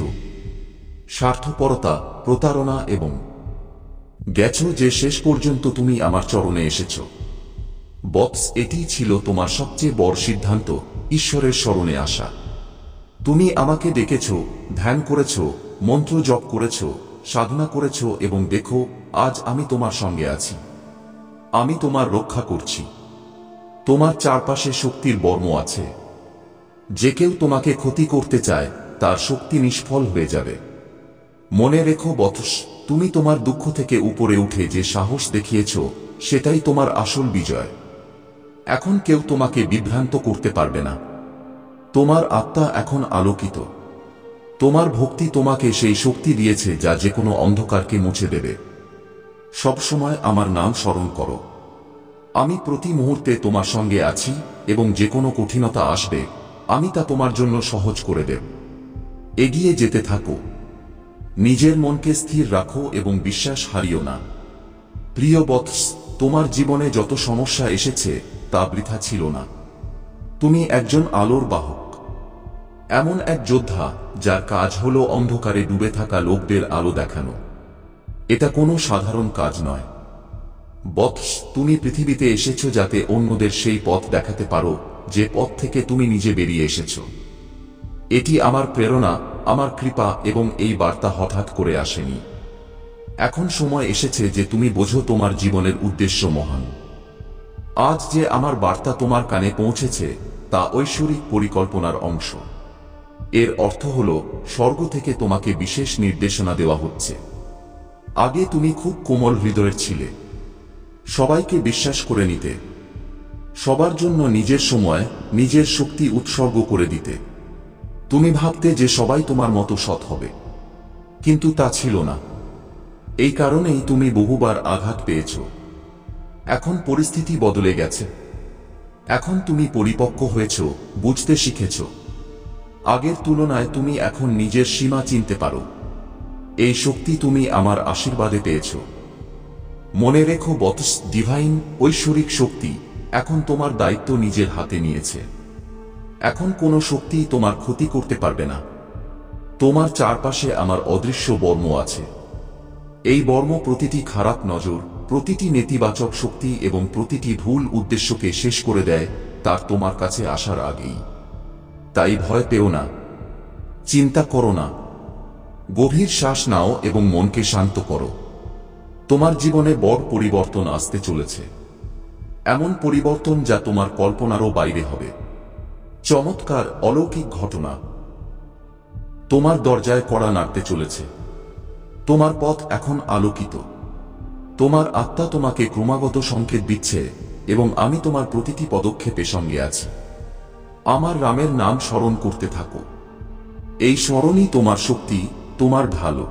স্বার্থপরতা, প্রতারণা এবং গেছো যে শেষ পর্যন্ত তুমি আমার চরণে এসেছ। বৎস, এটিই ছিল তোমার সবচেয়ে বড় সিদ্ধান্ত, ঈশ্বরের শরণে আসা। তুমি আমাকে ডেকেছ, ধ্যান করেছ, মন্ত্র জপ করেছ, সাধনা করেছ, এবং দেখো আজ আমি তোমার সঙ্গে আছি। আমি তোমার রক্ষা করছি। তোমার চারপাশে শক্তির বর্ম আছে। যে কেউ তোমাকে ক্ষতি করতে চায় তার শক্তি নিষ্ফল হয়ে যাবে। মনে রেখো বৎস, তুমি তোমার দুঃখ থেকে উপরে উঠে যে সাহস দেখিয়েছ সেটাই তোমার আসল বিজয়। এখন কেউ তোমাকে বিভ্রান্ত করতে পারবে না। তোমার আত্মা এখন আলোকিত। তোমার ভক্তি তোমাকে সেই শক্তি দিয়েছে যা যে কোনো অন্ধকারকে মুছে দেবে। সবসময় আমার নাম স্মরণ করো। আমি প্রতি মুহূর্তে তোমার সঙ্গে আছি, এবং যে কোনো কঠিনতা আসবে আমি তা তোমার জন্য সহজ করে দেব। এগিয়ে যেতে থাকো। নিজের মনকে স্থির রাখো এবং বিশ্বাস হারিও না। প্রিয় বৎস, তোমার জীবনে যত সমস্যা এসেছে তা বৃথা ছিল না। তুমি একজন আলোর বাহক, এমন এক যোদ্ধা যার কাজ হলো অন্ধকারে ডুবে থাকা লোকদের আলো দেখানো। এটা কোনো সাধারণ কাজ নয়। বৎস, তুমি পৃথিবীতে এসেছো যাতে অন্যদের সেই পথ দেখাতে পারো যে পথ থেকে তুমি নিজে বেরিয়ে এসেছো। এটি আমার প্রেরণা, আমার কৃপা, এবং এই বার্তা হঠাৎ করে আসেনি। এখন সময় এসেছে যে তুমি বোঝো তোমার জীবনের উদ্দেশ্য মহান। আজ যে আমার বার্তা তোমার কানে পৌঁছেছে তা ঐশ্বরিক পরিকল্পনার অংশ। এর অর্থ হল স্বর্গ থেকে তোমাকে বিশেষ নির্দেশনা দেওয়া হচ্ছে। আগে তুমি খুব কোমল হৃদয়ের ছিলে। সবাইকে বিশ্বাস করে নিতে, সবার জন্য নিজের সময়, নিজের শক্তি উৎসর্গ করে দিতে। তুমি ভাবতে যে সবাই তোমার মতো সৎ হবে, কিন্তু তা ছিল না। এই কারণেই তুমি বহুবার আঘাত পেয়েছ। এখন পরিস্থিতি বদলে গেছে। এখন তুমি পরিপক্ক হয়েছ, বুঝতে শিখেছ। আগের তুলনায় তুমি এখন নিজের সীমা চিনতে পারো। এই শক্তি তুমি আমার আশীর্বাদে পেয়েছ। মনে রেখো বৎস, ডিভাইন ঐশ্বরিক শক্তি এখন তোমার দায়িত্ব নিজের হাতে নিয়েছে। এখন কোনো শক্তি তোমার ক্ষতি করতে পারবে না। তোমার চারপাশে আমার অদৃশ্য বর্ম আছে। এই বর্ম প্রতিটি খারাপ নজর, প্রতিটি নেতিবাচক শক্তি এবং প্রতিটি ভুল উদ্দেশ্যকে শেষ করে দেয় তার তোমার কাছে আসার আগেই। তাই ভয় পেও না, চিন্তা করো না। গভীর শ্বাস নাও এবং মনকে শান্ত করো। তোমার জীবনে বড় পরিবর্তন আসতে চলেছে। এমন পরিবর্তন যা তোমার কল্পনারও বাইরে হবে। চমৎকার অলৌকিক ঘটনা তোমার দরজায় কড়া নাড়তে চলেছে। তোমার পথ এখন আলোকিত। তোমার আত্মা তোমাকে ক্রমাগত সংকেত দিচ্ছে, এবং আমি তোমার প্রতিটি পদক্ষেপে সঙ্গে আছি। আমার রামের নাম স্মরণ করতে থাকো। এই স্মরণই তোমার শক্তি, তোমার ভালো।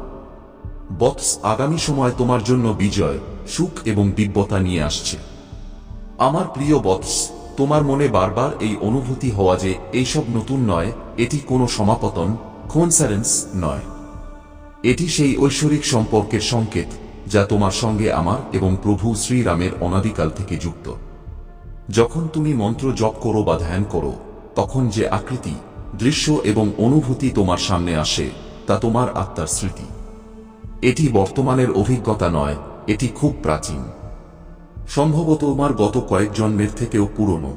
বৎস, আগামী সময় তোমার জন্য বিজয়, সুখ এবং দিব্যতা নিয়ে আসছে। আমার প্রিয় বৎস, তোমার মনে বারবার এই অনুভূতি হওয়া যে এইসব নতুন নয়, এটি কোনো সমাপতন, কোইন্সিডেন্স নয়। এটি সেই ঐশ্বরিক সম্পর্কের সংকেত যা তোমার সঙ্গে আমার এবং প্রভু শ্রীরামের অনাদিকাল থেকে যুক্ত। যখন তুমি মন্ত্র জপ করো বা ধ্যান করো, তখন যে আকৃতি, দৃশ্য এবং অনুভূতি তোমার সামনে আসে তা তোমার আত্মার স্মৃতি। এটি বর্তমানের অভিজ্ঞতা নয়, এটি খুব প্রাচীন। সম্ভবত তোমার গত কয়েক জন্মের থেকেও পুরনো।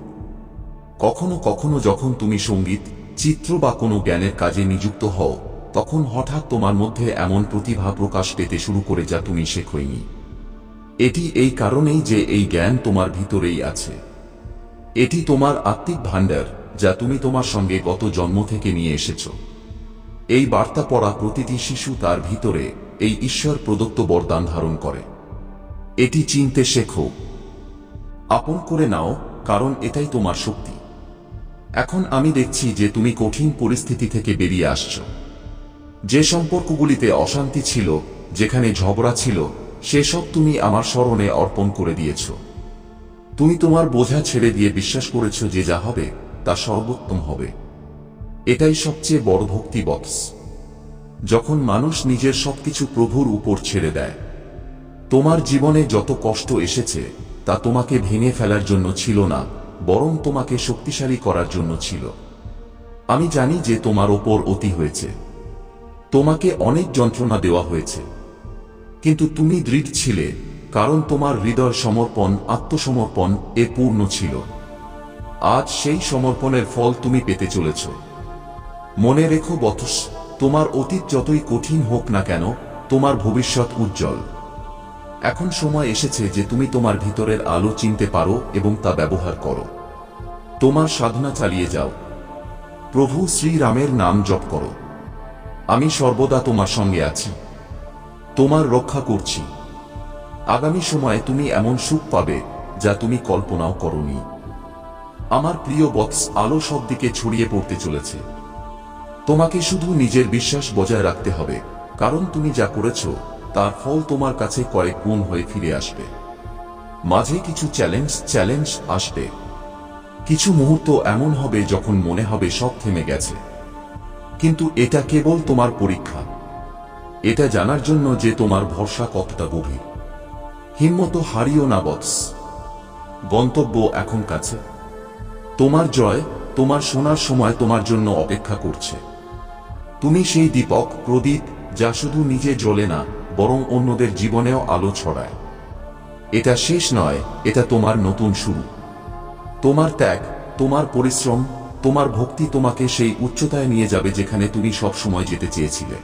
কখনো কখনো যখন তুমি সঙ্গীত, চিত্র বা কোনো জ্ঞানের কাজে নিযুক্ত হও, তখন হঠাৎ তোমার মধ্যে এমন প্রতিভা প্রকাশ পেতে শুরু করে যা তুমি শেখোনি। এটি এই কারণেই যে এই জ্ঞান তোমার ভিতরেই আছে। এটি তোমার আত্মিক ভাণ্ডার যা তুমি তোমার সঙ্গে গত জন্ম থেকে নিয়ে এসেছ। এই বার্তা পড়া প্রতিটি শিশু তার ভিতরে এই ঈশ্বর প্রদত্ত বরদান ধারণ করে। এটি চিনতে শেখো, আপন করে নাও, কারণ এটাই তোমার শক্তি। এখন আমি দেখছি যে তুমি কঠিন পরিস্থিতি থেকে বেরিয়ে আসছো। যে সম্পর্কগুলিতে অশান্তি ছিল, যেখানে ঝগড়া ছিল, সেসব তুমি আমার স্মরণে অর্পণ করে দিয়েছ। তুমি তোমার বোঝা ছেড়ে দিয়ে বিশ্বাস করেছ যে যা হবে তা সর্বোত্তম হবে। এটাই সবচেয়ে বড় ভক্তি বৎস। যখন মানুষ নিজের সবকিছু প্রভুর উপর ছেড়ে দেয়। তোমার জীবনে যত কষ্ট এসেছে তা তোমাকে ভেঙে ফেলার জন্য ছিল না, বরং তোমাকে শক্তিশালী করার জন্য ছিল। আমি জানি যে তোমার ওপর অতি হয়েছে। তোমাকে অনেক যন্ত্রণা দেওয়া হয়েছে, কিন্তু তুমি দৃঢ় ছিলে, কারণ তোমার হৃদয় সমর্পণ, আত্মসমর্পণ পূর্ণ ছিল। আজ সেই সমর্পণের ফল তুমি পেতে চলেছ। মনে রেখো বৎস, তোমার অতীত যতই কঠিন হোক না কেন, তোমার ভবিষ্যৎ উজ্জ্বল। এখন সময় এসেছে যে তুমি তোমার ভিতরের আলো চিনতে পারো এবং তা ব্যবহার করো। তোমার সাধনা চালিয়ে যাও। প্রভু শ্রীরামের নাম জপ করো। আমি সর্বদা তোমার সঙ্গে আছি, তোমার রক্ষা করছি। আগামী সময়ে তুমি এমন সুখ পাবে যা তুমি কল্পনাও করোনি। আমার প্রিয় বৎস, আলো সব দিকে ছড়িয়ে পড়তে চলেছে। তোমাকে শুধু নিজের বিশ্বাস বজায় রাখতে হবে, কারণ তুমি যা করেছো তার ফল তোমার কাছে কয়েক গুণ হয়ে ফিরে আসবে। মাঝে কিছু চ্যালেঞ্জ আসবে। কিছু মুহূর্ত এমন হবে যখন মনে হবে সব থেমে গেছে, কিন্তু এটা কেবল তোমার পরীক্ষা। এটা জানার জন্য যে তোমার ভরসা কতটা গভীর। হিম্মত হারিও না বৎস, গন্তব্য এখন কাছে। তোমার জয়, তোমার শোনার সময় তোমার জন্য অপেক্ষা করছে। তুমি সেই দীপক, প্রদীপ যা শুধু নিজে জ্বলে না, বরং অন্যদের জীবনেও আলো ছড়ায়। এটা শেষ নয়, এটা তোমার নতুন শুরু। তোমার ত্যাগ, তোমার পরিশ্রম, তোমার ভক্তি তোমাকে সেই উচ্চতায় নিয়ে যাবে যেখানে তুমি সব সময় যেতে চেয়েছিলে।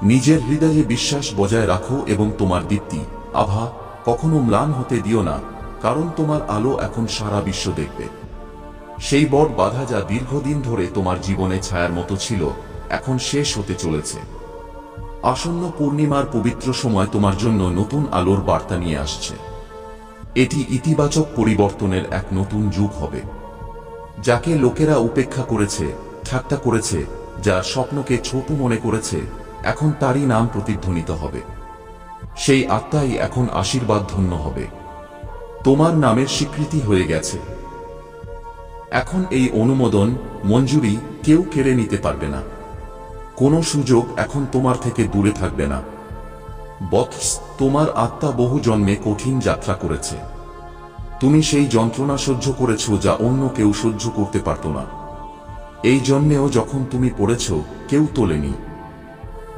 নিজের হৃদয়ে বিশ্বাস বজায় রাখো এবং তোমার দীপ্তি, আভা কখনো ম্লান হতে দিও না, কারণ তোমার আলো এখন সারা বিশ্ব দেখবে। সেই বট বাধা যা দীর্ঘদিন ধরে তোমার জীবনে ছায়ার মতো ছিল, এখন শেষ হতে চলেছে। আসন্ন পূর্ণিমার পবিত্র সময় তোমার জন্য নতুন আলোর বার্তা নিয়ে আসছে। এটি ইতিবাচক পরিবর্তনের এক নতুন যুগ হবে। যাকে লোকেরা উপেক্ষা করেছে, ঠাট্টা করেছে, যার স্বপ্নকে ছোট মনে করেছে, এখন তারই নাম প্রতিধ্বনিত হবে। সেই আত্মাই এখন আশীর্বাদ ধন্য হবে। তোমার নামের স্বীকৃতি হয়ে গেছে। এখন এই অনুমোদন, মঞ্জুরি কেউ কেড়ে নিতে পারবে না। কোনো সুযোগ এখন তোমার থেকে দূরে থাকবে না। বৎস, তোমার আত্মা বহু জন্মে কঠিন যাত্রা করেছে। তুমি সেই যন্ত্রণা সহ্য করেছ যা অন্য কেউ সহ্য করতে পারত না। এই জন্মেও যখন তুমি পড়েছ, কেউ তোলেনি।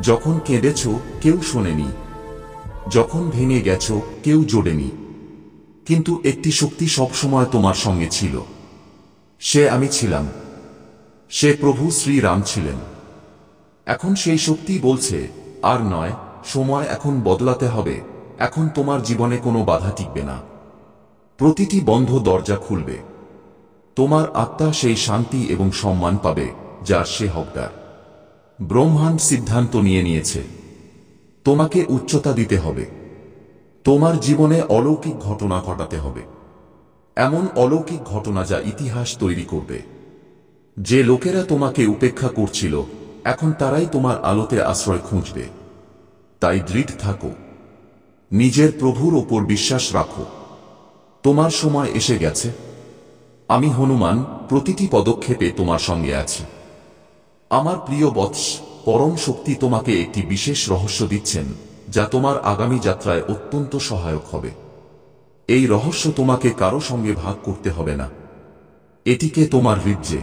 যখন কেঁদেছ, কেউ শোনেনি। যখন ভেঙে গেছ, কেউ জোড়েনি। কিন্তু একটি শক্তি সবসময় তোমার সঙ্গে ছিল। সে আমি ছিলাম। সে প্রভু শ্রীরাম ছিলেন। এখন সেই শক্তি বলছে, আর নয়, সময় এখন বদলাতে হবে। এখন তোমার জীবনে কোনো বাধা টিকবে না। প্রতিটি বন্ধ দরজা খুলবে। তোমার আত্মা সেই শান্তি এবং সম্মান পাবে যার সে হকদার। ব্রহ্মাণ্ড সিদ্ধান্ত নিয়েছে। তোমাকে উচ্চতা দিতে হবে। তোমার জীবনে অলৌকিক ঘটনা ঘটাতে হবে। এমন অলৌকিক ঘটনা যা ইতিহাস তৈরি করবে। যে লোকেরা তোমাকে উপেক্ষা করছিল, এখন তারাই তোমার আলোতে আশ্রয় খুঁজবে। তাই দৃঢ় থাকো। নিজের প্রভুর ওপর বিশ্বাস রাখো। তোমার সময় এসে গেছে। আমি হনুমান প্রতিটি পদক্ষেপে তোমার সঙ্গে আছি। আমার প্রিয় বৎস, পরম শক্তি তোমাকে একটি বিশেষ রহস্য দিচ্ছেন, যা তোমার আগামী যাত্রায় অত্যন্ত সহায়ক হবে। এই রহস্য তোমাকে কারো সঙ্গে ভাগ করতে হবে না। এটিকে তোমার হৃদয়ে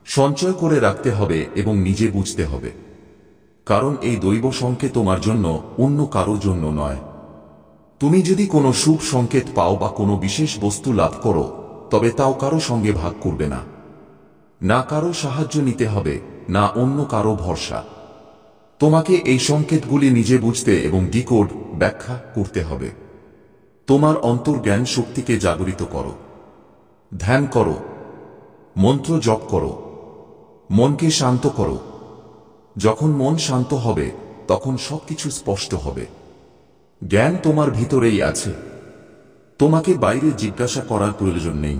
সঞ্চয় করে রাখতে হবে এবং নিজে বুঝতে হবে। কারণ এই দৈব সংকেত তোমার জন্য, অন্য কারো জন্য নয়। তুমি যদি কোনো শুভ সংকেত পাও বা কোনো বিশেষ বস্তু লাভ করো, তবে তাও কারো সঙ্গে ভাগ করবে না। না কারো সাহায্য নিতে হবে, না অন্য কারো ভরসা। তোমাকে এই সংকেতগুলি নিজে বুঝতে এবং ডিকোড, ব্যাখ্যা করতে হবে। তোমার অন্তর্জ্ঞান শক্তিকে জাগরিত করো। ধ্যান করো, মন্ত্র জপ করো, মনকে শান্ত করো। যখন মন শান্ত হবে, তখন সবকিছু স্পষ্ট হবে। জ্ঞান তোমার ভিতরেই আছে। তোমাকে বাইরে জিজ্ঞাসা করার প্রয়োজন নেই।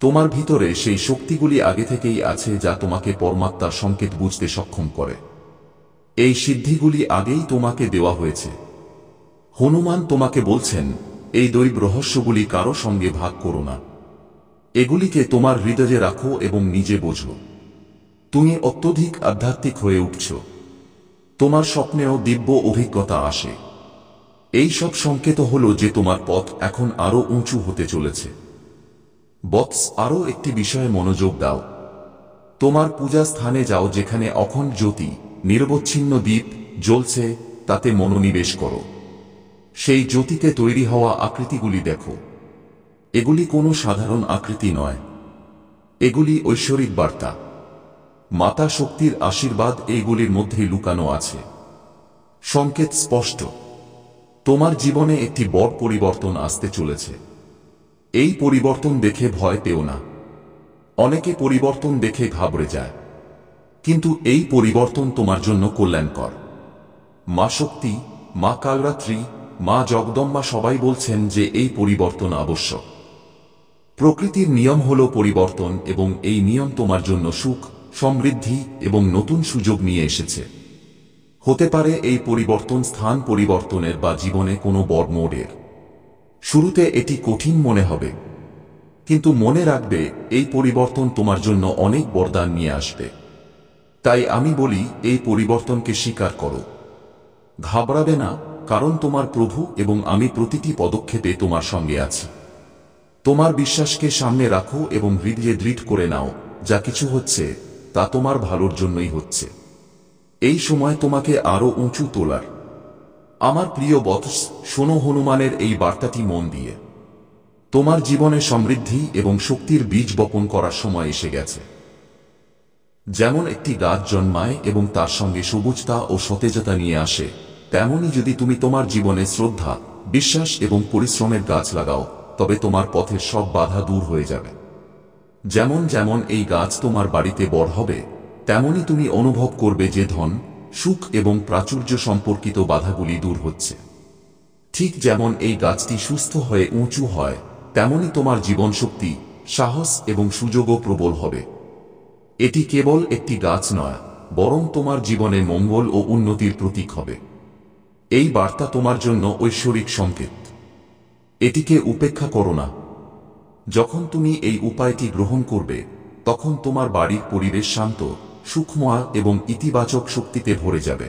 তোমার ভিতরে সেই শক্তিগুলি আগে থেকেই আছে যা তোমাকে পরমাত্মার সংকেত বুঝতে সক্ষম করে। এই সিদ্ধিগুলি আগেই তোমাকে দেওয়া হয়েছে। হনুমান তোমাকে বলছেন, এই দৈব রহস্যগুলি কারো সঙ্গে ভাগ করো না। এগুলিকে তোমার হৃদয়ে রাখো এবং নিজে বোঝো। তুমি অত্যধিক আধ্যাত্মিক হয়ে উঠছ। তোমার স্বপ্নেও দিব্য অভিজ্ঞতা আসে। এই সব সংকেত হলো যে তোমার পথ এখন আরো উঁচু হতে চলেছে। বৎস, আরও একটি বিষয়ে মনোযোগ দাও। তোমার পূজা স্থানে যাও যেখানে অখণ্ড জ্যোতি, নিরবচ্ছিন্ন দ্বীপ জ্বলছে তাতে মনোনিবেশ করো। সেই জ্যোতিতে তৈরি হওয়া আকৃতিগুলি দেখো। এগুলি কোনো সাধারণ আকৃতি নয়, এগুলি ঐশ্বরিক বার্তা। মাতা শক্তির আশীর্বাদ এইগুলির মধ্যেই লুকানো আছে। সংকেত স্পষ্ট, তোমার জীবনে একটি বড় পরিবর্তন আসতে চলেছে। এই পরিবর্তন দেখে ভয় পেও না। অনেকে পরিবর্তন দেখে ঘাবড়ে যায়, কিন্তু এই পরিবর্তন তোমার জন্য কল্যাণকর। মা শক্তি, মা কালরাত্রি, মা জগদম্বা সবাই বলছেন যে এই পরিবর্তন আবশ্যক। প্রকৃতির নিয়ম হল পরিবর্তন, এবং এই নিয়ম তোমার জন্য সুখ, সমৃদ্ধি এবং নতুন সুযোগ নিয়ে এসেছে। হতে পারে এই পরিবর্তন স্থান পরিবর্তনের বা জীবনে কোনো বড় মোড়ের। শুরুতে এটি কঠিন মনে হবে, কিন্তু মনে রাখবে এই পরিবর্তন তোমার জন্য অনেক বরদান নিয়ে আসবে। তাই আমি বলি, এই পরিবর্তনকে স্বীকার করো। ঘাবড়াবে না, কারণ তোমার প্রভু এবং আমি প্রতিটি পদক্ষেপে তোমার সঙ্গে আছি। তোমার বিশ্বাসকে সামনে রাখো এবং হৃদয়ে দৃঢ় করে নাও, যা কিছু হচ্ছে তা তোমার ভালোর জন্যই হচ্ছে। এই সময় তোমাকে আরো উঁচু তোলার। আমার প্রিয় বৎস, শোনো হনুমানের এই বার্তাটি মন দিয়ে। তোমার জীবনে সমৃদ্ধি এবং শক্তির বীজ বপন করার সময় এসে গেছে। যেমন একটি গাছ জন্মায় এবং তার সঙ্গে সবুজতা ও সতেজতা নিয়ে আসে, তেমনি যদি তুমি তোমার জীবনে শ্রদ্ধা, বিশ্বাস এবং পরিশ্রমের গাছ লাগাও, তবে তোমার পথের সব বাধা দূর হয়ে যাবে। যেমন যেমন এই গাছ তোমার বাড়িতে বড় হবে, তেমনি তুমি অনুভব করবে যে ধন, সুখ এবং প্রাচুর্য সম্পর্কিত বাধাগুলি দূর হচ্ছে। ঠিক যেমন এই গাছটি সুস্থ হয়ে উঁচু হয়, তেমনি তোমার জীবনশক্তি, সাহস এবং সুযোগও প্রবল হবে। এটি কেবল একটি গাছ নয়, বরং তোমার জীবনে মঙ্গল ও উন্নতির প্রতীক হবে। এই বার্তা তোমার জন্য ঐশ্বরিক সংকেত। এটিকে উপেক্ষা করো না। যখন তুমি এই উপায়টি গ্রহণ করবে, তখন তোমার বাড়ির পরিবেশ শান্ত, সুখময় এবং ইতিবাচক শক্তিতে ভরে যাবে।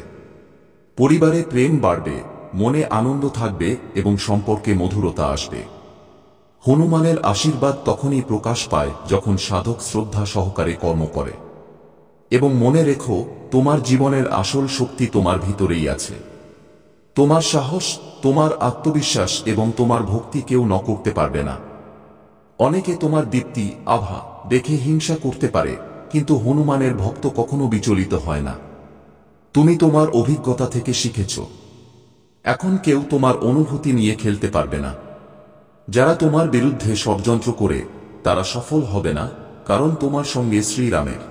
পরিবারে প্রেম বাড়বে, মনে আনন্দ থাকবে এবং সম্পর্কে মধুরতা আসবে। হনুমানের আশীর্বাদ তখনই প্রকাশ পায় যখন সাধক শ্রদ্ধা সহকারে কর্ম করে। এবং মনে রেখো, তোমার জীবনের আসল শক্তি তোমার ভিতরেই আছে। তোমার সাহস, তোমার আত্মবিশ্বাস এবং তোমার ভক্তি কেউ ন করতে পারবে না। অনেকে তোমার দীপ্তি, আভা দেখে হিংসা করতে পারে, কিন্তু হনুমানের ভক্ত কখনো বিচলিত হয় না। তুমি তোমার অভিজ্ঞতা থেকে শিখেছ। এখন কেউ তোমার অনুভূতি নিয়ে খেলতে পারবে না। যারা তোমার বিরুদ্ধে ষড়যন্ত্র করে, তারা সফল হবে না, কারণ তোমার সঙ্গে শ্রীরামের